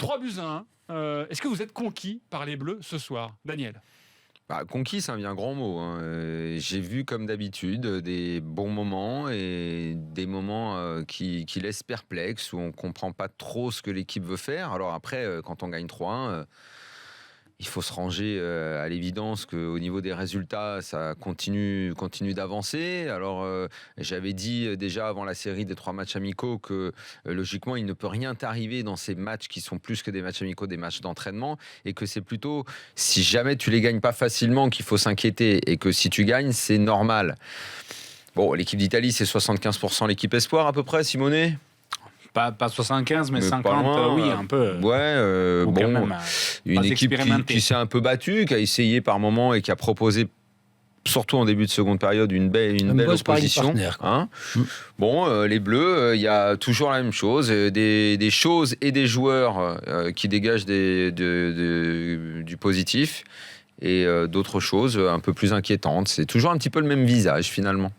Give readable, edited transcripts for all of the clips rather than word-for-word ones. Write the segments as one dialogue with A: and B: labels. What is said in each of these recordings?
A: 3-1. Est-ce que vous êtes conquis par les Bleus ce soir, Daniel?
B: Conquis, c'est un bien grand mot. J'ai vu, comme d'habitude, des bons moments et des moments qui laissent perplexe, où on ne comprend pas trop ce que l'équipe veut faire. Alors après, quand on gagne 3-1, il faut se ranger à l'évidence qu'au niveau des résultats, ça continue d'avancer. Alors, j'avais dit déjà avant la série des 3 matchs amicaux que logiquement, il ne peut rien t'arriver dans ces matchs qui sont plus que des matchs amicaux, des matchs d'entraînement, et que c'est plutôt, si jamais tu les gagnes pas facilement, qu'il faut s'inquiéter, et que si tu gagnes, c'est normal. Bon, l'équipe d'Italie, c'est 75% l'équipe espoir à peu près, Simonet ?
C: Pas 75, mais
B: pas
C: 50,
B: loin,
C: oui, un peu.
B: Ouais,
C: Ou quand même,
B: une
C: pas
B: équipe
C: expérimentée.
B: qui s'est un peu battue, qui a essayé par moments et qui a proposé, surtout en début de seconde période, une belle opposition. Bon, les Bleus, il y a toujours la même chose, des choses et des joueurs qui dégagent du positif, et d'autres choses un peu plus inquiétantes. C'est toujours un petit peu le même visage finalement.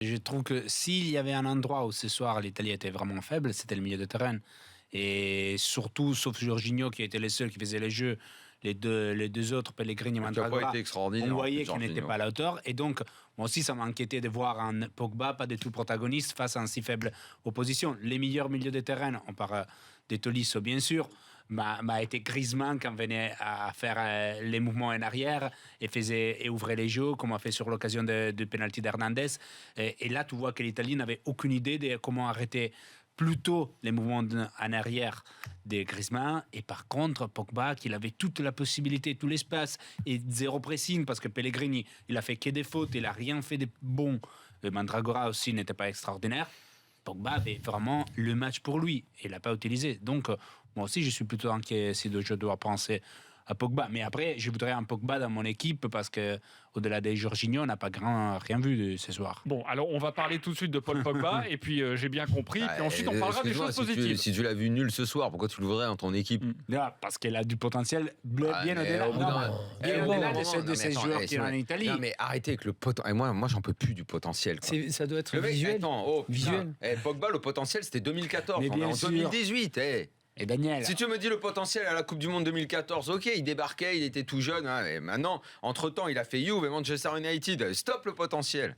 C: Je trouve que s'il y avait un endroit où ce soir l'Italie était vraiment faible, c'était le milieu de terrain. Et surtout, sauf Jorginho qui était le seul qui faisait les jeux, les deux autres, Pellegrini et Mandragora, on voyait qu'il n'était pas à la hauteur. Et donc, moi aussi, ça m'inquiétait de voir un Pogba pas du tout protagoniste face à une si faible opposition. Les meilleurs milieux de terrain, on parle de Tolisso bien sûr, m'a été Griezmann quand venait à faire les mouvements en arrière et ouvrait les jeux, comme a fait sur l'occasion du penalty d'Hernandez. Et là, tu vois que l'Italie n'avait aucune idée de comment arrêter plutôt les mouvements en arrière de Griezmann. Et par contre, Pogba, qu'il avait toute la possibilité, tout l'espace et zéro pressing, parce que Pellegrini, il a fait que des fautes, il n'a rien fait de bon. Mandragora aussi n'était pas extraordinaire. Pogba avait vraiment le match pour lui et il l'a pas utilisé. Donc, moi aussi, je suis plutôt inquiet si je dois penser à Pogba. Mais après, je voudrais un Pogba dans mon équipe parce que au-delà des Jorginho, on n'a pas rien vu ce soir.
A: Bon, alors on va parler tout de suite de Paul Pogba et puis j'ai bien compris. Puis ensuite, on parlera des choses positives.
B: Si tu l'as vu nul ce soir, pourquoi tu le voudrais dans ton équipe ?
C: Non, parce qu'elle a du potentiel bien au-delà de ces joueurs qui sont en Italie.
B: Non, mais arrêtez avec le potentiel. Moi, j'en peux plus du potentiel.
D: Ça doit être visuel.
B: Visuel. Pogba, le potentiel, c'était 2014.
C: Mais
B: on est en 2018.
C: Et Daniel.
B: Si tu me dis le potentiel à la Coupe du Monde 2014, ok, il débarquait, il était tout jeune. Et maintenant, entre-temps, il a fait Juve et Manchester United. Stop le potentiel.